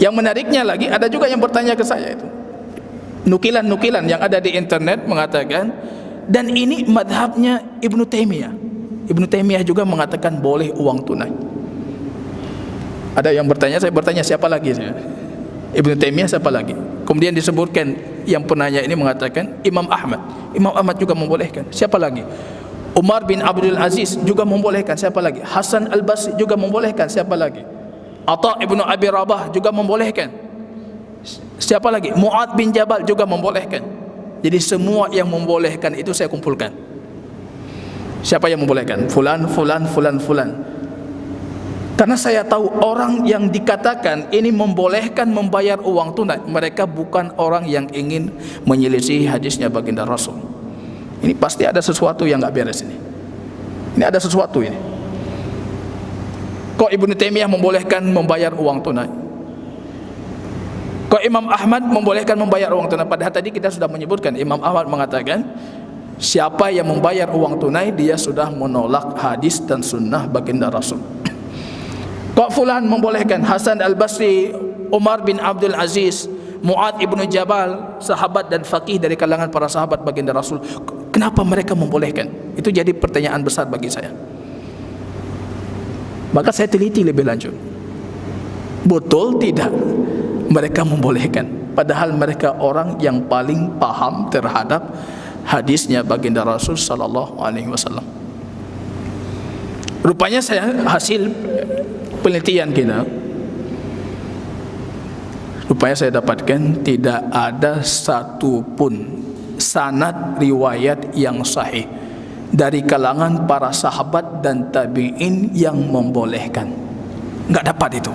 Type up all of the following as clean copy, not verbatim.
Yang menariknya lagi, ada juga yang bertanya ke saya itu, nukilan-nukilan yang ada di internet mengatakan, dan ini madhabnya Ibnu Taimiyah. Ibnu Taimiyah juga mengatakan boleh uang tunai. Ada yang bertanya, saya bertanya siapa lagi? Ibnu Taimiyah siapa lagi? Kemudian disebutkan yang penanya ini mengatakan Imam Ahmad. Imam Ahmad juga membolehkan. Siapa lagi? Umar bin Abdul Aziz juga membolehkan. Siapa lagi? Hasan Al-Basri juga membolehkan. Siapa lagi? Atha ibnu Abi Rabah juga membolehkan. Siapa lagi? Mu'adz bin Jabal juga membolehkan. Jadi semua yang membolehkan itu saya kumpulkan. Siapa yang membolehkan? Fulan, fulan, fulan, fulan. Karena saya tahu orang yang dikatakan ini membolehkan membayar uang tunai, mereka bukan orang yang ingin menyelisihi hadisnya baginda Rasul. Ini pasti ada sesuatu yang enggak beres ini. Ini ada sesuatu ini. Kok Ibnu Taimiyah membolehkan membayar uang tunai? Kok Imam Ahmad membolehkan membayar uang tunai? Padahal tadi kita sudah menyebutkan, Imam Ahmad mengatakan siapa yang membayar uang tunai dia sudah menolak hadis dan sunnah baginda Rasul. Kok fulan membolehkan? Hasan Al-Basri, Umar bin Abdul Aziz, Mu'adz ibnu Jabal, sahabat dan faqih dari kalangan para sahabat baginda Rasul. Kenapa mereka membolehkan? Itu jadi pertanyaan besar bagi saya. Maka saya teliti lebih lanjut. Betul tidak mereka membolehkan? Padahal mereka orang yang paling paham terhadap hadisnya baginda Rasul sallallahu alaihi wasallam. Rupanya saya hasil penelitian kita, rupanya saya dapatkan tidak ada satu pun sanad riwayat yang sahih dari kalangan para sahabat dan tabi'in yang membolehkan. Enggak dapat itu.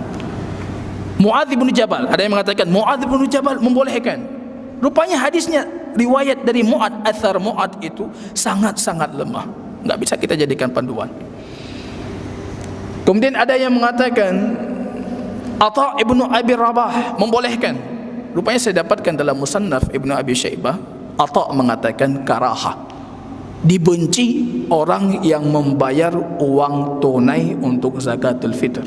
Mu'adz bin Jabal, ada yang mengatakan Mu'adz bin Jabal membolehkan. Rupanya hadisnya riwayat dari Mu'adz, athar Mu'adz itu sangat-sangat lemah. Enggak bisa kita jadikan panduan. Kemudian ada yang mengatakan Atha ibnu Abi Rabah membolehkan. Rupanya saya dapatkan dalam Musannaf Ibnu Abi Syaibah, Atha mengatakan karahah, dibenci orang yang membayar uang tunai untuk zakatul fitr.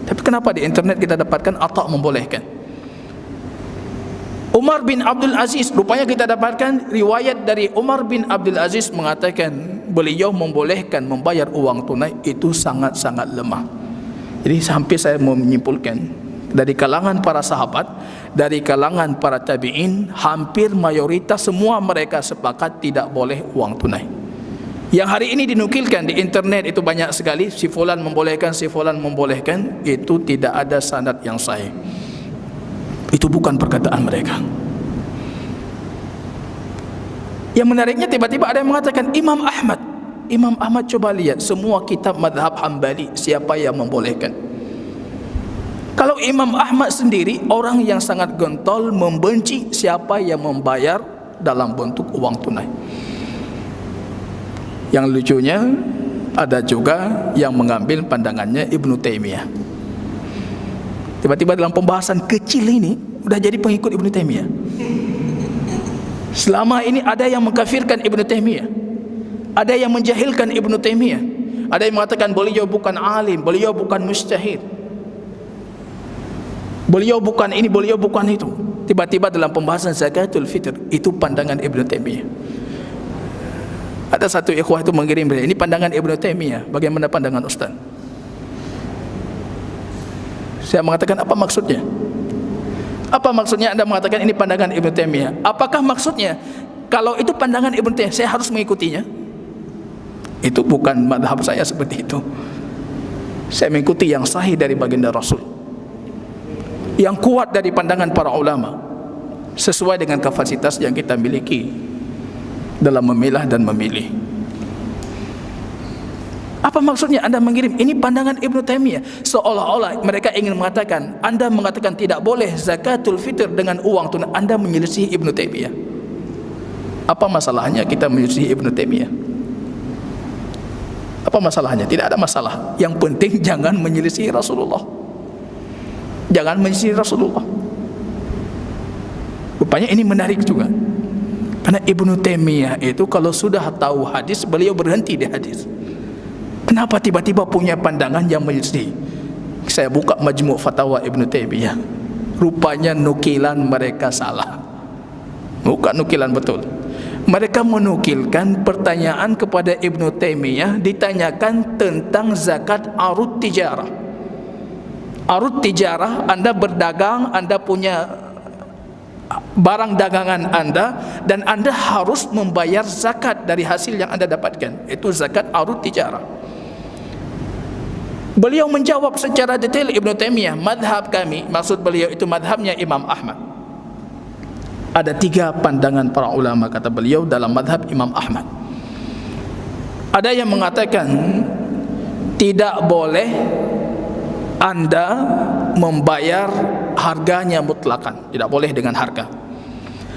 Tapi kenapa di internet kita dapatkan Atha membolehkan? Umar bin Abdul Aziz, rupanya kita dapatkan riwayat dari Umar bin Abdul Aziz mengatakan beliau membolehkan membayar uang tunai, itu sangat-sangat lemah. Jadi sampai saya mau menyimpulkan dari kalangan para sahabat, dari kalangan para tabi'in, hampir mayoritas semua mereka sepakat tidak boleh uang tunai. Yang hari ini dinukilkan di internet itu banyak sekali, si fulan membolehkan, si fulan membolehkan, itu tidak ada sanad yang sahih. Itu bukan perkataan mereka. Yang menariknya tiba-tiba ada yang mengatakan Imam Ahmad. Imam Ahmad, coba lihat semua kitab madhab Hambali, siapa yang membolehkan? Kalau Imam Ahmad sendiri orang yang sangat gentol, membenci siapa yang membayar dalam bentuk uang tunai. Yang lucunya ada juga yang mengambil pandangannya Ibnu Taimiyah. Tiba-tiba dalam pembahasan kecil ini sudah jadi pengikut Ibnu Taimiyah. Selama ini ada yang mengkafirkan Ibnu Taimiyah, ada yang menjahilkan Ibnu Taimiyah, ada yang mengatakan beliau bukan alim, beliau bukan mujtahid, beliau bukan ini, beliau bukan itu. Tiba-tiba dalam pembahasan zakatul fitr, itu pandangan Ibnu Taimiyah. Ada satu ikhwah itu mengirim, ini pandangan Ibnu Taimiyah, bagaimana pandangan Ustaz? Saya mengatakan, apa maksudnya? Apa maksudnya Anda mengatakan ini pandangan Ibnu Taimiyah? Apakah maksudnya kalau itu pandangan Ibnu Taimiyah saya harus mengikutinya? Itu bukan madhab saya seperti itu. Saya mengikuti yang sahih dari baginda Rasul, yang kuat dari pandangan para ulama, sesuai dengan kapasitas yang kita miliki dalam memilah dan memilih. Apa maksudnya Anda mengirim ini pandangan Ibnu Taimiyah? Seolah-olah mereka ingin mengatakan Anda mengatakan tidak boleh zakatul fitr dengan uang tunai, Anda menyelisihi Ibnu Taimiyah. Apa masalahnya kita menyelisihi Ibnu Taimiyah? Apa masalahnya? Tidak ada masalah. Yang penting jangan menyelisihi Rasulullah. Jangan menyelisihi Rasulullah. Rupanya ini menarik juga. Karena Ibnu Taimiyah itu kalau sudah tahu hadis, beliau berhenti di hadis. Kenapa tiba-tiba punya pandangan yang menyelisihi? Saya buka Majmu' Fatawa Ibnu Taimiyah. Rupanya nukilan mereka salah, bukan nukilan betul. Mereka menukilkan pertanyaan kepada Ibnu Taimiyah, ditanyakan tentang zakat arud tijarah. Arud tijarah, Anda berdagang, Anda punya barang dagangan Anda, dan Anda harus membayar zakat dari hasil yang Anda dapatkan. Itu zakat arud tijarah. Beliau menjawab secara detail, Ibnu Taimiyah, madhab kami, maksud beliau itu madhabnya Imam Ahmad. Ada 3 pandangan para ulama, kata beliau, dalam madhab Imam Ahmad. Ada yang mengatakan tidak boleh Anda membayar harganya mutlakan, tidak boleh dengan harga.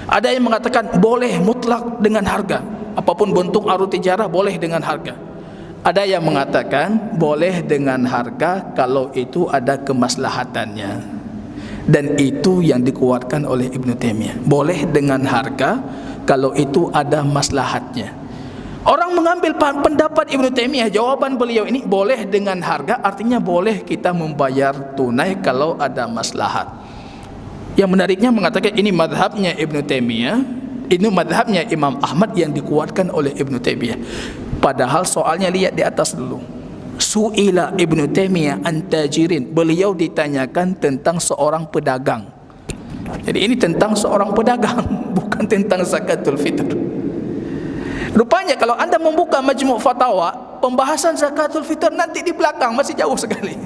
Ada yang mengatakan boleh mutlak dengan harga, apapun bentuk arud tijarah boleh dengan harga. Ada yang mengatakan boleh dengan harga kalau itu ada kemaslahatannya, dan itu yang dikuatkan oleh Ibnu Taimiyah. Boleh dengan harga kalau itu ada maslahatnya. Orang mengambil pendapat Ibnu Taimiyah, jawaban beliau ini boleh dengan harga, artinya boleh kita membayar tunai kalau ada maslahat. Yang menariknya mengatakan ini madhabnya Ibnu Taimiyah, ini madhabnya Imam Ahmad yang dikuatkan oleh Ibnu Taimiyah. Padahal soalnya lihat di atas dulu. Su'ila Ibnu Taimiyah an tajirin, beliau ditanyakan tentang seorang pedagang. Jadi ini tentang seorang pedagang, bukan tentang zakatul fitr. Rupanya kalau Anda membuka Majmu' Fatawa, pembahasan zakatul fitr nanti di belakang, masih jauh sekali.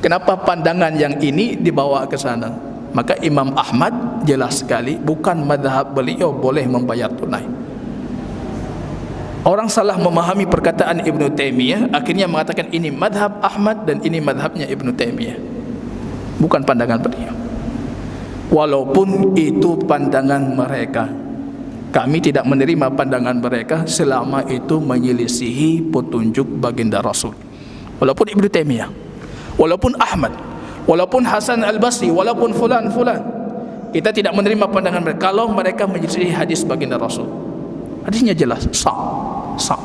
Kenapa pandangan yang ini dibawa ke sana? Maka Imam Ahmad jelas sekali, bukan madhab beliau boleh membayar tunai. Orang salah memahami perkataan Ibnu Taimiyah, akhirnya mengatakan ini madhab Ahmad dan ini madhabnya Ibnu Taimiyah, bukan pandangan beliau. Walaupun itu pandangan mereka, kami tidak menerima pandangan mereka selama itu menyelisihi petunjuk baginda Rasul. Walaupun Ibnu Taimiyah, walaupun Ahmad, walaupun Hasan Al-Basri, walaupun fulan, kita tidak menerima pandangan mereka kalau mereka menyelisihi hadis baginda Rasul. Hadisnya jelas, sah.